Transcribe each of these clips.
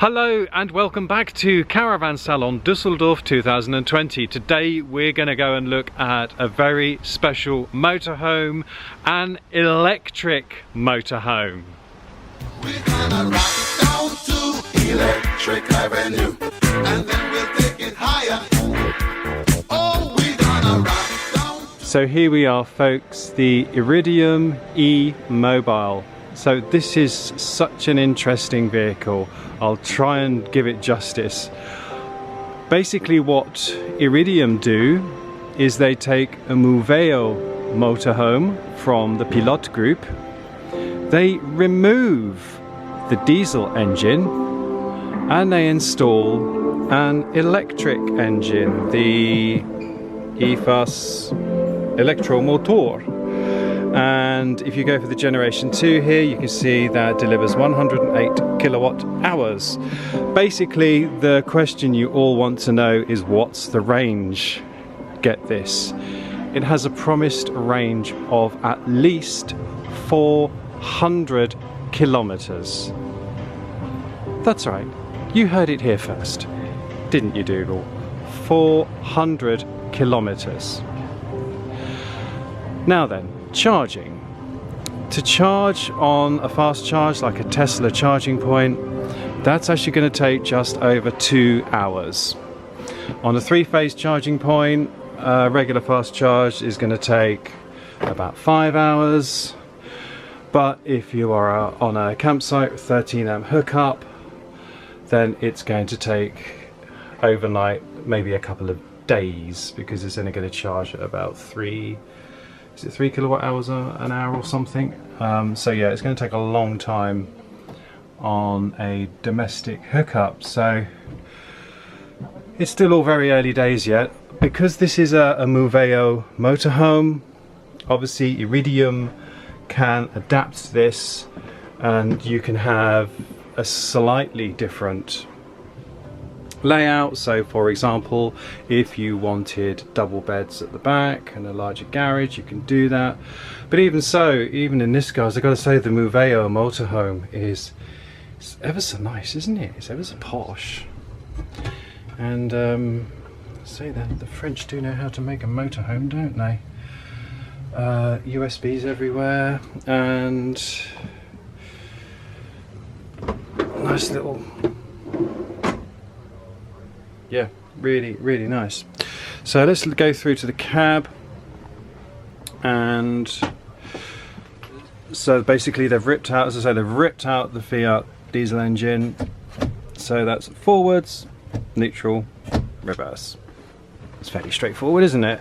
Hello and welcome back to Caravan Salon Düsseldorf 2020. Today we're going to go and look at a very special motorhome, an electric motorhome. We're gonna rock down to Electric Avenue, and then we'll take it higher. Oh, we're gonna rock down. So here we are, folks, the Iridium e-mobile. So this is such an interesting vehicle. I'll try and give it justice. Basically what Iridium do is they take a Moveo motorhome from the Pilot group. They remove the diesel engine and they install an electric engine, the EFAS Elektromotor. And if you go for the generation 2 here, you can see that delivers 108 kilowatt hours. Basically, the question you all want to know is what's the range? Get this. It has a promised range of at least 400 kilometers. That's right. You heard it here first. Didn't you, Dougal? 400 kilometers. Now then, charging. To charge on a fast charge like a Tesla charging point, that's actually going to take just over 2 hours. On a 3-phase charging point, a regular fast charge is going to take about 5 hours. But if you are on a campsite with 13 amp hookup, then it's going to take overnight, maybe a couple of days, because it's only going to charge at about 3 kilowatt hours an hour or something. So yeah, it's going to take a long time on a domestic hookup. So it's still all very early days yet. Because this is a Moveo motorhome, obviously Iridium can adapt to this, and you can have a slightly different layout. So for example, if you wanted double beds at the back and a larger garage, you can do that. But even so, even in this, guys, I've got to say the Moveo motorhome is ever so nice, isn't it? It's ever so posh. And say that the French do know how to make a motorhome, don't they? USBs everywhere, and nice little, yeah, really nice. So let's go through to the cab. And so basically they've ripped out, as I say, they've ripped out the Fiat diesel engine. So that's forwards, neutral, reverse. It's fairly straightforward, isn't it?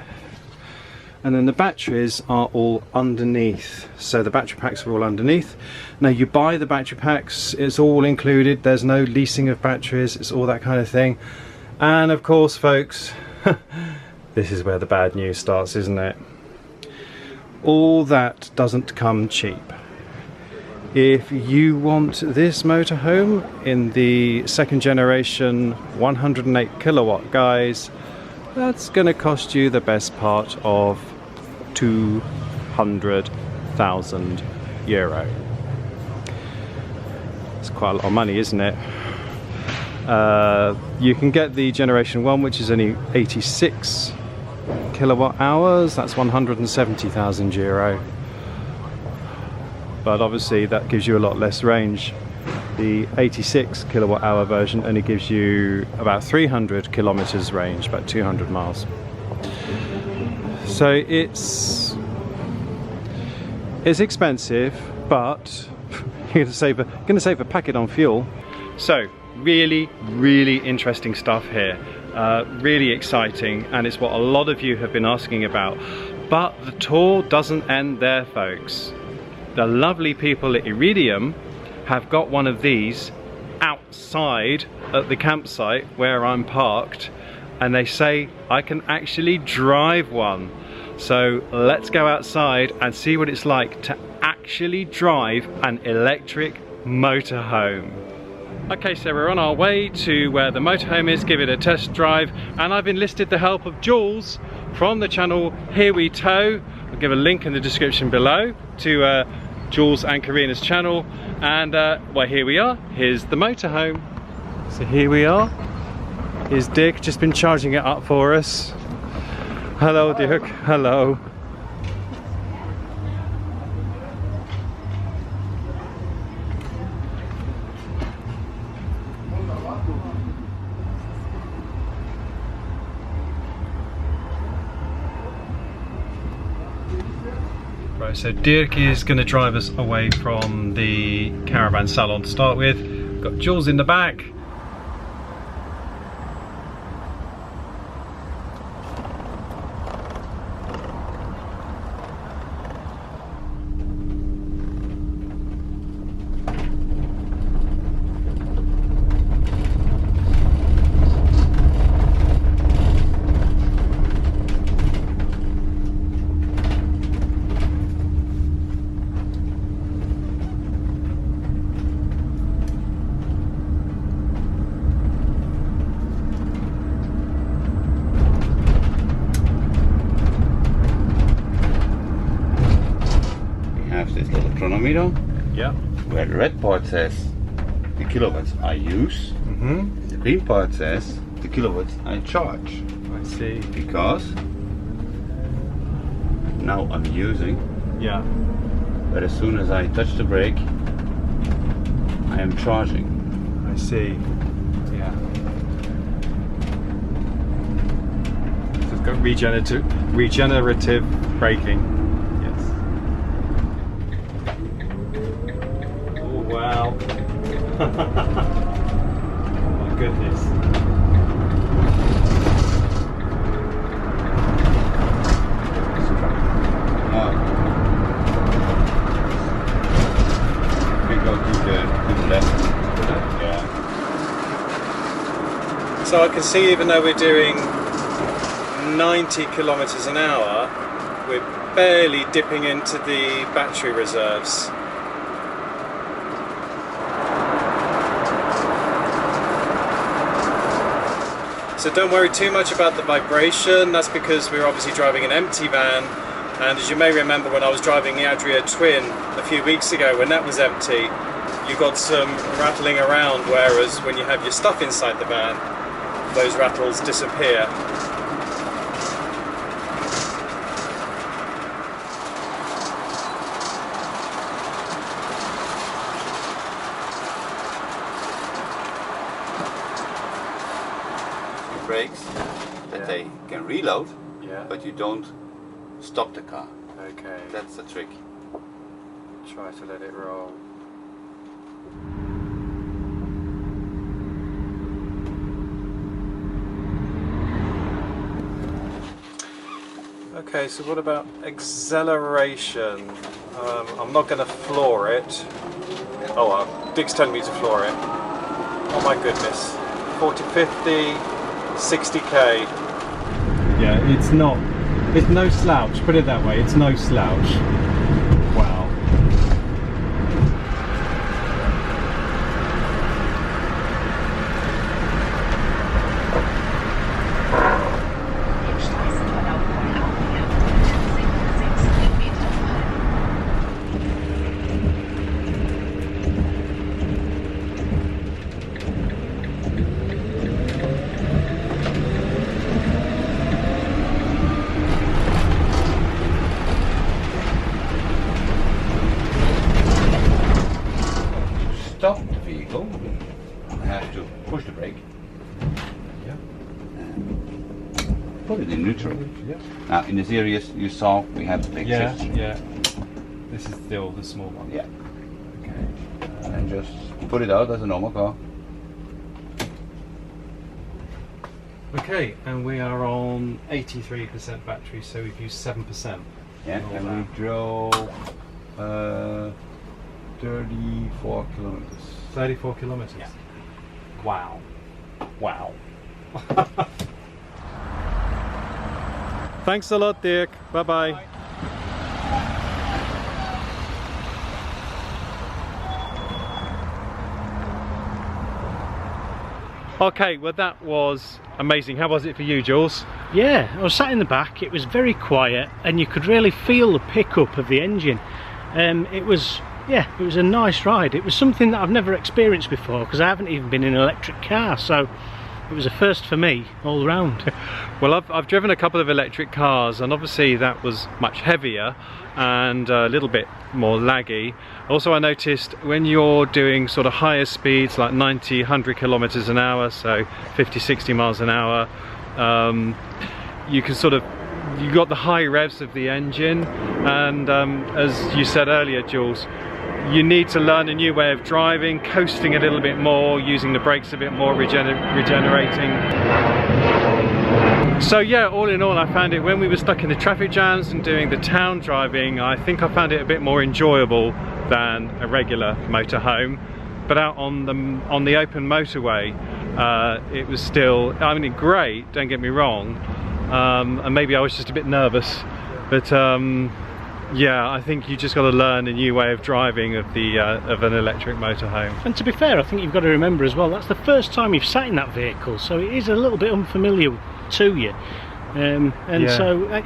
And then the batteries are all underneath. So the battery packs are all underneath. Now you buy the battery packs, it's all included. There's no leasing of batteries, it's all that kind of thing. And of course, folks, this is where the bad news starts, isn't it? All that doesn't come cheap. If you want this motorhome in the second generation 108 kilowatt, guys, that's going to cost you the best part of €200,000. It's quite a lot of money, isn't it? You can get the generation 1, which is only 86 kilowatt hours. That's €170,000. But obviously that gives you a lot less range. The 86 kilowatt hour version only gives you about 300 kilometers range, about 200 miles. So it's expensive, but you're going to save a packet on fuel. So really interesting stuff here. Really exciting, and it's what a lot of you have been asking about. But the tour doesn't end there, folks. The lovely people at Iridium have got one of these outside at the campsite where I'm parked, and they say I can actually drive one. So let's go outside and see what it's like to actually drive an electric motorhome. Okay, so we're on our way to where the motorhome is, give it a test drive, and I've enlisted the help of Jules from the channel Here We Tow. I'll give a link in the description below to Jules and Karina's channel, and well, here we are. Here's the motorhome. So here we are. Here's Dick, just been charging it up for us. Hello, Dick. Hello. Right, so Dirk is going to drive us away from the caravan salon to start with. We've got Jules in the back. Yeah. Where the red part says the kilowatts I use, the green part says the kilowatts I charge. I see. Because now I'm using, Yeah. but as soon as I touch the brake, I am charging. I see. Yeah. So it's got regenerative braking. Yes. Oh wow. Oh my goodness. We go to the left. Yeah. So I can see, even though we're doing 90 kilometers an hour, we're barely dipping into the battery reserves. So don't worry too much about the vibration. That's because we're obviously driving an empty van, and as you may remember, when I was driving the Adria Twin a few weeks ago, when that was empty, you got some rattling around, whereas when you have your stuff inside the van, those rattles disappear. Brakes that they can reload, Yeah. but you don't stop the car. Okay. That's the trick. Try to let it roll. Okay, so what about acceleration? I'm not going to floor it. Oh well, Dick's telling me to floor it. Oh my goodness. 40, 50, 60k. Yeah, it's no slouch, put it that way, it's no slouch. Wow. Stop the vehicle, you have to push the brake. Yeah. And put it in neutral. Yeah. Now in this area you saw we have the big shift. Yeah. This is still the small one. Yeah. Okay. And just put it out as a normal car. Okay, and we are on 83% battery, so we've used 7%. Yeah, and we drove 34 kilometers. 34 kilometers. Yeah. Wow. Wow. Thanks a lot, Dirk. Bye-bye. Bye. Okay, well that was amazing. How was it for you, Jules? Yeah, I was sat in the back, it was very quiet and you could really feel the pickup of the engine. It was yeah, it was a nice ride. It was something that I've never experienced before because I haven't even been in an electric car, so it was a first for me all round. Well, I've driven a couple of electric cars, and obviously that was much heavier and a little bit more laggy. Also, I noticed when you're doing sort of higher speeds like 90, 100 kilometers an hour, so 50, 60 miles an hour, you can sort of, you got the high revs of the engine, and as you said earlier, Jules, you need to learn a new way of driving, coasting a little bit more, using the brakes a bit more, regenerating. So yeah, all in all, I found it, when we were stuck in the traffic jams and doing the town driving, I think I found it a bit more enjoyable than a regular motorhome. But out on the open motorway, it was still, I mean, great, don't get me wrong, and maybe I was just a bit nervous, but yeah, I think you just got to learn a new way of driving of an electric motorhome. And to be fair, I think you've got to remember as well, that's the first time you've sat in that vehicle, so it is a little bit unfamiliar to you. Yeah. So,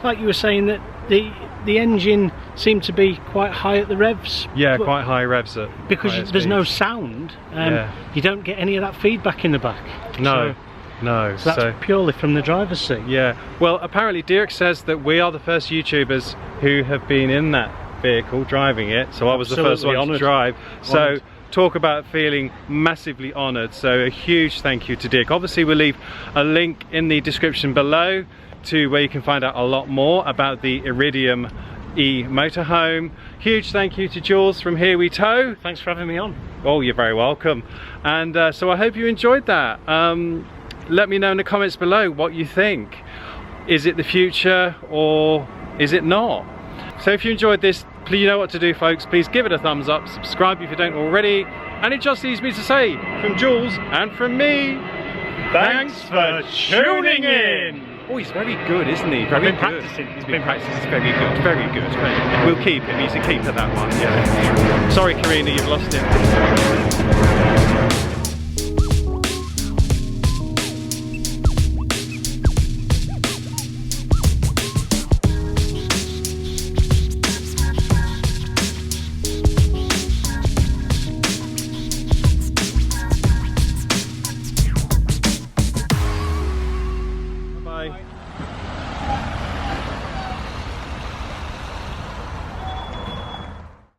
like you were saying, that the engine seemed to be quite high at the revs. Yeah, quite high revs at because higher there's no speeds. sound. Yeah. You don't get any of that feedback in the back. No. No, So that's purely from the driver's seat. yeah. Well, apparently Dirk says that we are the first YouTubers who have been in that vehicle driving it. So I was the first one to drive. So talk about feeling massively honoured. So a huge thank you to Dirk. Obviously we'll leave a link in the description below to where you can find out a lot more about the Iridium e-motorhome. Huge thank you to Jules from Here We Tow. Thanks for having me on. Oh, you're very welcome. And so I hope you enjoyed that. Let me know in the comments below what you think. Is it the future or is it not? So if you enjoyed this, please, you know what to do, folks. Please give it a thumbs up, subscribe if you don't already, and it just leaves me to say, from Jules and from me, thanks for tuning in. Oh, he's very good, isn't he? Very been good. practicing. He's been practicing. He's very good. Very good. We'll keep him. He's a keeper, that one. Yeah. Sorry, Karina, you've lost him.